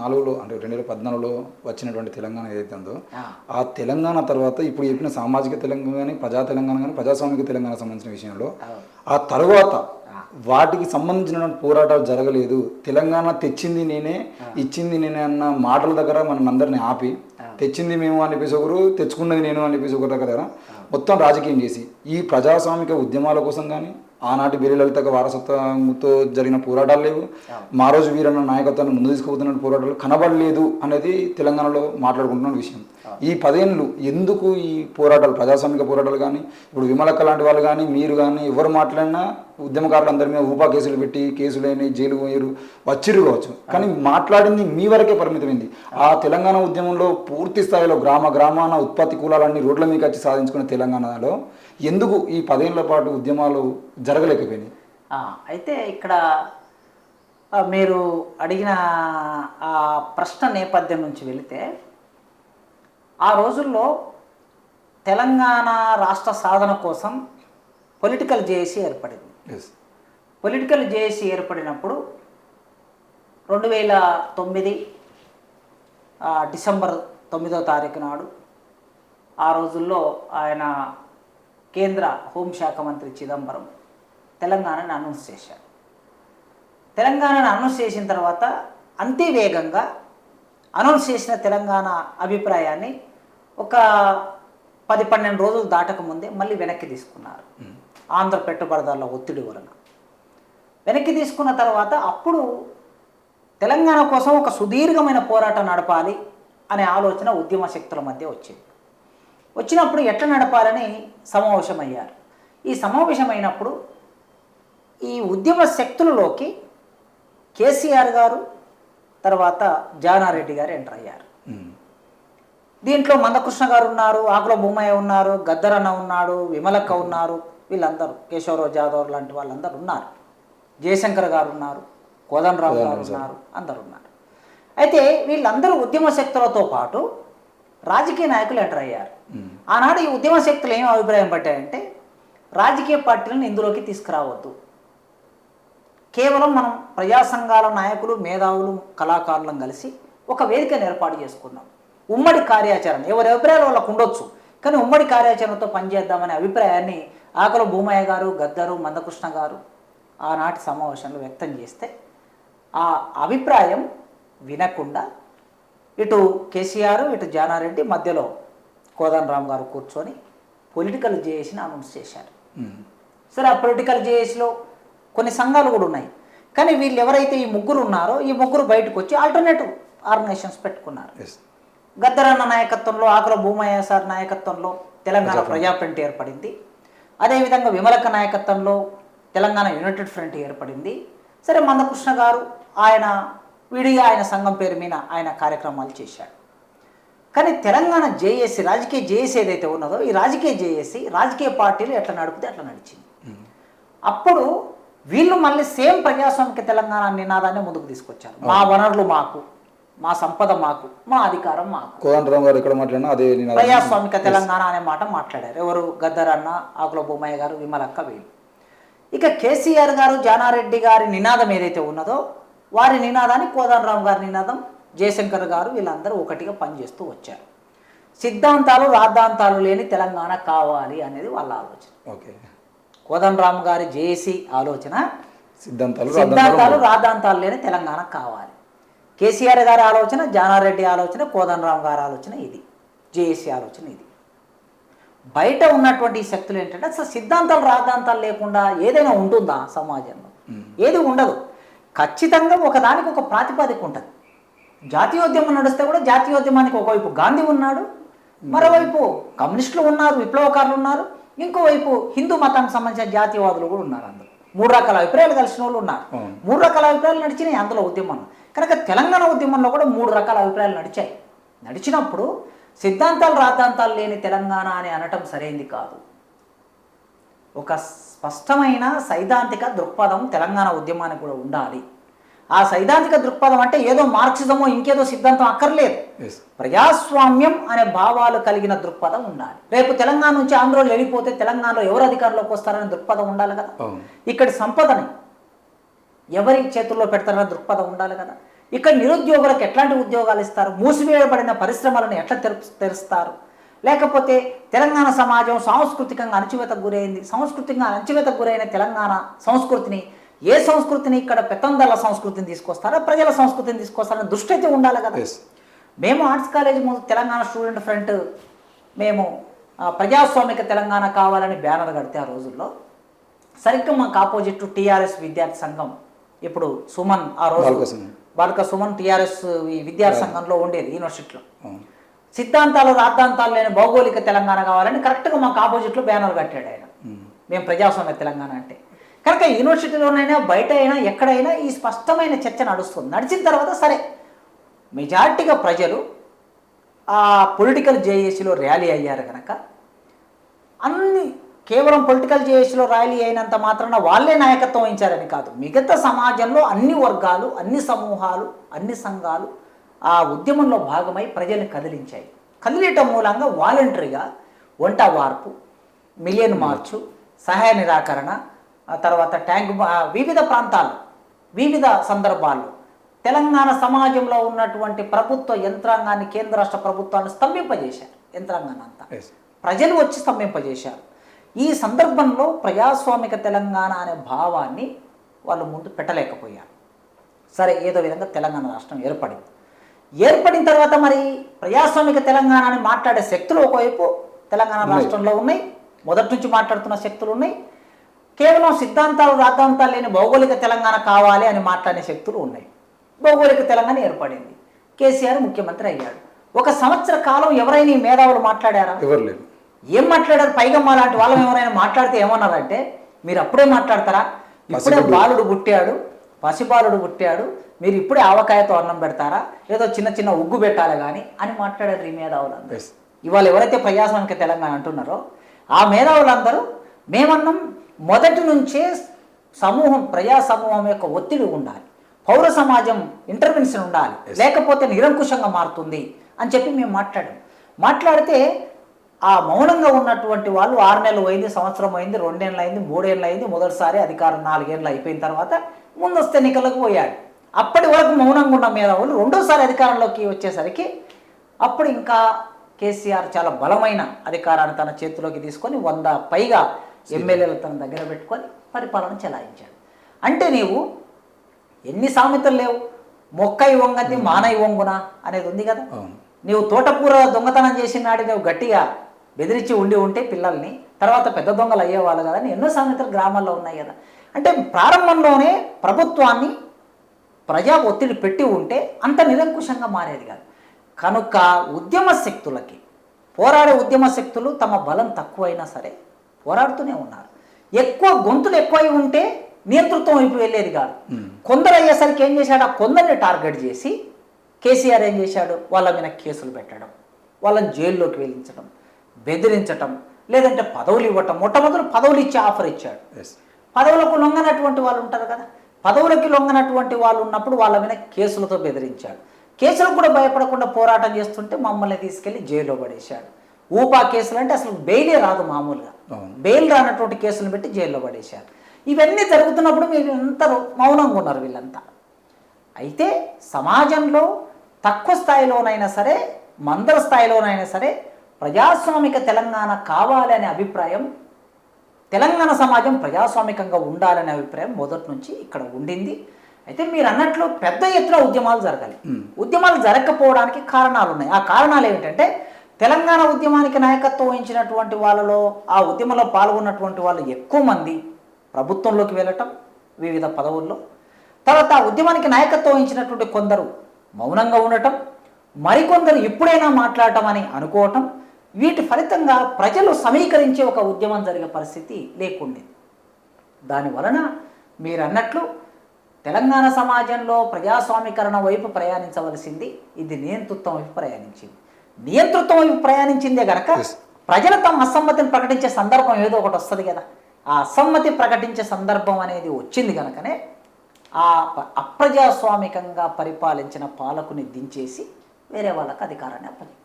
2004లో అంటే 2014లో వచ్చినటువంటి తెలంగాణ ఏదైతే ఉందో ఆ తెలంగాణ తర్వాత ఇప్పుడు చెప్పిన సామాజిక తెలంగాణ కానీ ప్రజా తెలంగాణ కానీ ప్రజాస్వామిక తెలంగాణ సంబంధించిన విషయంలో ఆ తర్వాత వాటికి సంబంధించిన పోరాటాలు జరగలేదు. తెలంగాణ తెచ్చింది నేనే ఇచ్చింది నేనే అన్న మాటల దగ్గర మనం అందరినీ ఆపి తెచ్చింది మేము అని చెప్పేసి ఒకరు, తెచ్చుకున్నది నేను అని చెప్పేసి ఒకరి దగ్గర మొత్తం రాజకీయం చేసి ఈ ప్రజాస్వామిక ఉద్యమాల కోసం కానీ ఆనాటి బీరలలిత వారసత్వంతో జరిగిన పోరాటాలు లేవు, మారోజు వీరన్న నాయకత్వాన్ని ముందు తీసుకుపోతున్న పోరాటాలు కనబడలేదు అనేది తెలంగాణలో మాట్లాడుకుంటున్న విషయం. ఈ 10 ఏళ్ళు ఎందుకు ఈ పోరాటాలు ప్రజాస్వామిక పోరాటాలు కానీ ఇప్పుడు విమలక్క లాంటి వాళ్ళు కానీ మీరు కానీ ఎవరు మాట్లాడినా ఉద్యమకారులు అందరి మీద ఊపా కేసులు పెట్టి కేసులైన జైలు పోయారు వచ్చిర్రు కావచ్చు, కానీ మాట్లాడింది మీ వరకే పరిమితమైంది. ఆ తెలంగాణ ఉద్యమంలో పూర్తి స్థాయిలో గ్రామాన ఉత్పత్తి కులాలన్నీ రోడ్ల మీకు వచ్చి సాధించుకున్న తెలంగాణలో ఎందుకు ఈ 10 ఏళ్ల పాటు ఉద్యమాలు జరగలేకపోయినాయి? అయితే ఇక్కడ మీరు అడిగిన ఆ ప్రశ్న నేపథ్యం నుంచి వెళితే ఆ రోజుల్లో తెలంగాణ రాష్ట్ర సాధన కోసం పొలిటికల్ జేఏసీ ఏర్పడింది. పొలిటికల్ జేఏసీ ఏర్పడినప్పుడు 2009 డిసెంబర్ 9వ తారీఖు నాడు ఆ రోజుల్లో ఆయన కేంద్ర హోంశాఖ మంత్రి చిదంబరం తెలంగాణను అనౌన్స్ చేశారు. తెలంగాణను అనౌన్స్ చేసిన తర్వాత అంతే వేగంగా అనౌన్స్ చేసిన తెలంగాణ అభిప్రాయాన్ని ఒక 10-12 రోజులు దాటకముందే మళ్ళీ వెనక్కి తీసుకున్నారు. ఆంధ్ర పెట్టుబడిదారుల ఒత్తిడి వలన వెనక్కి తీసుకున్న తర్వాత అప్పుడు తెలంగాణ కోసం ఒక సుదీర్ఘమైన పోరాటం నడపాలి అనే ఆలోచన ఉద్యమ శక్తుల మధ్య వచ్చింది. వచ్చినప్పుడు ఎట్లా నడపాలని సమావేశమయ్యారు. ఈ సమావేశమైనప్పుడు ఈ ఉద్యమ శక్తులలోకి కేసీఆర్ గారు తర్వాత జానారెడ్డి గారు ఎంటర్ అయ్యారు. దీంట్లో మందకృష్ణ గారు ఉన్నారు, ఆకుల భూమయ్య ఉన్నారు, గద్దరన్న ఉన్నాడు, విమలక్క ఉన్నారు, వీళ్ళందరూ కేశవరావు జాదవ్ లాంటి వాళ్ళందరూ ఉన్నారు, జయశంకర్ గారు ఉన్నారు, కోదండరావు గారు ఉన్నారు, అందరు ఉన్నారు. అయితే వీళ్ళందరూ ఉద్యమ శక్తులతో పాటు రాజకీయ నాయకులు ఎంటర్ అయ్యారు. ఆనాడు ఈ ఉద్యమ శక్తులు ఏం అభిప్రాయం పట్టాయంటే రాజకీయ పార్టీలను ఇందులోకి తీసుకురావద్దు, కేవలం మనం ప్రజా సంఘాల నాయకులు మేధావులు కళాకారులను కలిసి ఒక వేదికను ఏర్పాటు చేసుకున్నాం. ఉమ్మడి కార్యాచరణ ఎవరి అభిప్రాయాలు వాళ్ళకు ఉండొచ్చు, కానీ ఉమ్మడి కార్యాచరణతో పనిచేద్దామనే అభిప్రాయాన్ని ఆకుల భూమయ్య గారు, గద్దరు, మందకృష్ణ గారు ఆనాటి సమావేశంలో వ్యక్తం చేస్తే ఆ అభిప్రాయం వినకుండా ఇటు కేసీఆర్ ఇటు జానారెడ్డి మధ్యలో కోదండరామ్ గారు కూర్చొని పొలిటికల్ జేఏసీని అనౌన్స్ చేశారు. సరే, ఆ పొలిటికల్ జేఏసీలో కొన్ని సంఘాలు కూడా ఉన్నాయి, కానీ వీళ్ళు ఎవరైతే ఈ ముగ్గురు ఉన్నారో ఈ ముగ్గురు బయటకు వచ్చి ఆల్టర్నేటివ్ ఆర్గనైజేషన్స్ పెట్టుకున్నారు. గద్దరన్న నాయకత్వంలో, ఆకుల భూమయ్య సార్ నాయకత్వంలో తెలంగాణ ప్రజా ఫ్రంట్ ఏర్పడింది. అదేవిధంగా విమలక్క నాయకత్వంలో తెలంగాణ యునైటెడ్ ఫ్రంట్ ఏర్పడింది. సరే, మందకృష్ణ గారు ఆయన విడిగా ఆయన సంఘం పేరు మీద ఆయన కార్యక్రమాలు చేశాడు. కానీ తెలంగాణ జేఏసీ రాజకీయ జేఏసీ ఏదైతే ఉన్నదో ఈ రాజకీయ జేఏసీ రాజకీయ పార్టీలు ఎట్లా నడిపితే అట్లా నడిచింది. అప్పుడు వీళ్ళు మళ్ళీ సేమ్ ప్రజాస్వామిక తెలంగాణ నినాదాన్ని ముందుకు తీసుకొచ్చారు. మా వనరులు మాకు, మా సంపద మాకు, మా అధికారం మాకు. కోదండరామ్ గారు ఎక్కడ మాట్లాడినా అదే ప్రజాస్వామిక తెలంగాణ అనే మాట మాట్లాడారు. ఎవరు? గద్దరన్న, ఆకుల భూమయ్య గారు, విమలక్క, వీళ్ళు. ఇక కేసీఆర్ గారు, జానారెడ్డి గారి నినాదం ఏదైతే ఉన్నదో వారి నినాదాన్ని, కోదండరామ్ గారి నినాదం, జయశంకర్ గారు వీళ్ళందరూ ఒకటిగా పనిచేస్తూ వచ్చారు. సిద్ధాంతాలు రాద్ధాంతాలు లేని తెలంగాణ కావాలి అనేది వాళ్ళ ఆలోచన. ఓకే, కోదండరామ్ గారి జేఏసీ ఆలోచన సిద్ధాంతాలు రాద్ధాంతాలు లేని తెలంగాణ కావాలి. కేసీఆర్ గారి ఆలోచన, జానారెడ్డి ఆలోచన, కోదండరామ్ గారి ఆలోచన ఇది, జేఏసీ ఆలోచన ఇది. బయట ఉన్నటువంటి ఈ శక్తులు ఏంటంటే అసలు సిద్ధాంతాలు రాద్ధాంతాలు లేకుండా ఏదైనా ఉంటుందా సమాజంలో? ఏది ఉండదు. ఖచ్చితంగా ఒకదానికి ఒక ప్రాతిపదిక ఉంటుంది. జాతీయోద్యమం నడిస్తే కూడా జాతీయోద్యమానికి ఒకవైపు గాంధీ ఉన్నాడు, మరోవైపు కమ్యూనిస్టులు ఉన్నారు, విప్లవకారులు ఉన్నారు, ఇంకోవైపు హిందూ మతానికి సంబంధించిన జాతీయవాదులు కూడా ఉన్నారు. అందులో 3 రకాల అభిప్రాయాలు కలిసిన వాళ్ళు ఉన్నారు. 3 రకాల అభిప్రాయాలు నడిచినాయి అందులో ఉద్యమంలో. కనుక తెలంగాణ ఉద్యమంలో కూడా 3 రకాల అభిప్రాయాలు నడిచాయి. నడిచినప్పుడు సిద్ధాంతాలు రాద్ధాంతాలు లేని తెలంగాణ అని అనటం సరైంది కాదు. ఒక స్పష్టమైన సైద్ధాంతిక దృక్పథం తెలంగాణ ఉద్యమానికి కూడా ఉండాలి. ఆ సైద్ధాంతిక దృక్పథం అంటే ఏదో మార్క్సిజమో ఇంకేదో సిద్ధాంతం అక్కర్లేదు. ప్రజాస్వామ్యం అనే భావాలు కలిగిన దృక్పథం ఉండాలి. రేపు తెలంగాణ నుంచి ఆంధ్రలో వెళ్ళిపోతే తెలంగాణలో ఎవరు అధికారంలోకి వస్తారనే దృక్పథం ఉండాలి కదా. ఇక్కడి సంపదని ఎవరి చేతుల్లో పెడతారనే దృక్పథం ఉండాలి కదా. ఇక్కడ నిరుద్యోగులకు ఎట్లాంటి ఉద్యోగాలు ఇస్తారు, మూసివేయబడిన పరిశ్రమలను ఎట్లా తెరుస్తారు, లేకపోతే తెలంగాణ సమాజం సాంస్కృతికంగా అణచివేతకు గురైంది, సాంస్కృతికంగా అణచివేతకు గురైన తెలంగాణ సంస్కృతిని ఏ సంస్కృతిని ఇక్కడ పెత్తందర్ల సంస్కృతిని తీసుకొస్తారా, ప్రజల సంస్కృతిని తీసుకొస్తారని దృష్టి అయితే ఉండాలి కదా. మేము ఆర్ట్స్ కాలేజ్ ముందు తెలంగాణ స్టూడెంట్ ఫ్రంట్ మేము ప్రజాస్వామిక తెలంగాణ కావాలని బ్యానర్ కడితే ఆ రోజుల్లో సరిగ్గా మాకు ఆపోజిట్ టీఆర్ఎస్ విద్యార్థి సంఘం, ఇప్పుడు సుమన్ ఆ రోజు బాలక సుమన్ టీఆర్ఎస్ విద్యార్థి సంఘంలో ఉండేది యూనివర్సిటీలో, సిద్ధాంతాలు రాద్ధాంతాలు లేని భౌగోళిక తెలంగాణ కావాలని కరెక్ట్గా మాకు ఆపోజిట్లో బ్యానర్ కట్టాడు ఆయన. మేము ప్రజాస్వామ్య తెలంగాణ అంటే కనుక యూనివర్సిటీలోనైనా బయట అయినా ఎక్కడైనా ఈ స్పష్టమైన చర్చ నడుస్తుంది. నడిచిన తర్వాత సరే మెజార్టీగా ప్రజలు ఆ పొలిటికల్ జేఏసీలో ర్యాలీ అయ్యారు కనుక అన్ని కేవలం పొలిటికల్ జేఏసీలో ర్యాలీ అయినంత మాత్రాన వాళ్ళే నాయకత్వం వహించారని కాదు, మిగతా సమాజంలో అన్ని వర్గాలు, అన్ని సమూహాలు, అన్ని సంఘాలు ఆ ఉద్యమంలో భాగమై ప్రజల్ని కదిలించాయి. కదిలేయటం మూలంగా వాలంటరీగా వంట వార్పు, మిలియన్ మార్చు, సహాయ నిరాకరణ, ఆ తర్వాత ట్యాంక్ వివిధ ప్రాంతాల్లో వివిధ సందర్భాల్లో తెలంగాణ సమాజంలో ఉన్నటువంటి ప్రభుత్వ యంత్రాంగాన్ని, కేంద్ర రాష్ట్ర ప్రభుత్వాన్ని స్తంభింపజేశారు. యంత్రాంగాన్ని అంతా ప్రజలు వచ్చి స్తంభింపజేశారు. ఈ సందర్భంలో ప్రజాస్వామిక తెలంగాణ అనే భావాన్ని వాళ్ళు ముందు పెట్టలేకపోయారు. సరే ఏదో విధంగా తెలంగాణ రాష్ట్రం ఏర్పడింది. ఏర్పడిన తర్వాత మరి ప్రజాస్వామిక తెలంగాణ అని మాట్లాడే శక్తులు ఒకవైపు తెలంగాణ రాష్ట్రంలో ఉన్నాయి, మొదటి నుంచి మాట్లాడుతున్న శక్తులు ఉన్నాయి. కేవలం సిద్ధాంతాలు రాద్ధాంతాలు లేని భౌగోళిక తెలంగాణ కావాలి అని మాట్లాడే శక్తులు ఉన్నాయి. భౌగోళిక తెలంగాణ ఏర్పడింది, కేసీఆర్ ముఖ్యమంత్రి అయ్యాడు. 1 సంవత్సర కాలం ఎవరైనా ఈ మేధావులు మాట్లాడారా? ఎవరు లేదు. ఏం మాట్లాడారు? పైగా మా లాంటి వాళ్ళని ఎవరైనా మాట్లాడితే ఏమన్నారంటే, మీరు అప్పుడే మాట్లాడతారా, ఇప్పుడే బాలుడు పుట్టాడు, పసిబాలుడు పుట్టాడు, మీరు ఇప్పుడే ఆవకాయతో అన్నం పెడతారా, ఏదో చిన్న చిన్న ఉగ్గు పెట్టాలి కానీ అని మాట్లాడారు ఈ మేధావులందరూ. ఇవాళ ఎవరైతే ప్రజాస్వామిక తెలంగాణ అంటున్నారో ఆ మేధావులందరూ మేమన్నాం మొదటి నుంచే సమూహం, ప్రజా సమూహం యొక్క ఒత్తిడి ఉండాలి, పౌర సమాజం ఇంటర్వెన్షన్ ఉండాలి, లేకపోతే నిరంకుశంగా మారుతుంది అని చెప్పి మేము మాట్లాడితే ఆ మౌనంగా ఉన్నటువంటి వాళ్ళు 6 నెలలు అయింది, సంవత్సరం అయింది, 2 ఏళ్ళు అయింది, 3 ఏళ్ళు అయింది, మొదటిసారి అధికారం 4 ఏళ్ళు అయిపోయిన తర్వాత ముందస్తు ఎన్నికలకు పోయాడు. అప్పటి వరకు మౌనంగా ఉన్న మేధావులు రెండోసారి అధికారంలోకి వచ్చేసరికి అప్పుడు ఇంకా కేసీఆర్ చాలా బలమైన అధికారాన్ని తన చేతిలోకి తీసుకొని 100 పైగా ఎమ్మెల్యేలు తన దగ్గర పెట్టుకొని పరిపాలన చెలాయించాడు. అంటే నీవు ఎన్ని సామెతలు లేవు, మొక్కై వంగది మానై వంగున అనేది ఉంది కదా. నీవు తోటకూర దొంగతనం చేసిన నాటి నువ్వు గట్టిగా బెదిరించి ఉంటే పిల్లల్ని తర్వాత పెద్ద దొంగలు అయ్యేవాళ్ళు కదా అని ఎన్నో సామెతలు గ్రామాల్లో ఉన్నాయి కదా. అంటే ప్రారంభంలోనే ప్రభుత్వాన్ని ప్రజా ఒత్తిడి పెట్టి ఉంటే అంత నిరంకుశంగా మారేది కాదు. కనుక ఉద్యమ శక్తులకి, పోరాడే ఉద్యమ శక్తులు తమ బలం తక్కువైనా సరే పోరాడుతూనే ఉన్నారు. ఎక్కువ గొంతులు ఎక్కువై ఉంటే నియంతృత్వం వైపు వెళ్ళేది కాదు. కొందరు అయ్యేసరికి ఏం చేశాడు, ఆ కొందరిని టార్గెట్ చేసి కేసీఆర్ ఏం చేశాడు, వాళ్ళ మీద కేసులు పెట్టడం, వాళ్ళని జైల్లోకి వెళ్ళించడం, బెదిరించడం, లేదంటే పదవులు ఇవ్వటం. మొట్టమొదటి పదవులు ఇచ్చి ఆఫర్ ఇచ్చాడు. పదవులకు లొంగనటువంటి వాళ్ళు ఉంటారు కదా, పదవులకి లొంగనటువంటి వాళ్ళు ఉన్నప్పుడు వాళ్ళ మీద కేసులతో బెదిరించాడు. కేసులకు కూడా భయపడకుండా పోరాటం చేస్తుంటే మమ్మల్ని తీసుకెళ్లి జైల్లో పడేశాడు. ఊపా కేసులు అంటే అసలు బెయిలే రాదు, మామూలుగా బెయిల్ రానటువంటి కేసులు పెట్టి జైల్లో పడేశారు. ఇవన్నీ జరుగుతున్నప్పుడు మీరు ఎంత మౌనంగా ఉన్నారు వీళ్ళంతా. అయితే సమాజంలో తక్కువ స్థాయిలోనైనా సరే, మందర స్థాయిలోనైనా సరే ప్రజాస్వామిక తెలంగాణ కావాలి అనే అభిప్రాయం, తెలంగాణ సమాజం ప్రజాస్వామికంగా ఉండాలనే అభిప్రాయం మొదటి నుంచి ఇక్కడ ఉండింది. అయితే మీరు అన్నట్లు పెద్ద ఎత్తున ఉద్యమాలు జరగాలి. ఉద్యమాలు జరగకపోవడానికి కారణాలు ఉన్నాయి. ఆ కారణాలు ఏమిటంటే, తెలంగాణ ఉద్యమానికి నాయకత్వం వహించినటువంటి వాళ్ళలో, ఆ ఉద్యమంలో పాల్గొన్నటువంటి వాళ్ళు ఎక్కువ మంది ప్రభుత్వంలోకి వెళ్ళటం, వివిధ పదవుల్లో. తర్వాత ఆ ఉద్యమానికి నాయకత్వం వహించినటువంటి కొందరు మౌనంగా ఉండటం, మరికొందరు ఇప్పుడైనా మాట్లాడటం అని అనుకోవటం. వీటి ఫలితంగా ప్రజలు సమీకరించే ఒక ఉద్యమం జరిగే పరిస్థితి లేకుండే. దానివలన మీరు అన్నట్లు తెలంగాణ సమాజంలో ప్రజాస్వామీకరణ వైపు ప్రయాణించవలసింది, ఇది నియంతృత్వం వైపు ప్రయాణించింది. నియంతృత్వం వైపు ప్రయాణించిందే గనక ప్రజలు తమ అసమ్మతిని ప్రకటించే సందర్భం ఏదో ఒకటి వస్తుంది కదా. ఆ అసమ్మతి ప్రకటించే సందర్భం అనేది వచ్చింది కనుకనే ఆ అప్రజాస్వామికంగా పరిపాలించిన పాలకుని దించేసి వేరే వాళ్ళకి అధికారాన్ని అప్పచెప్పారు.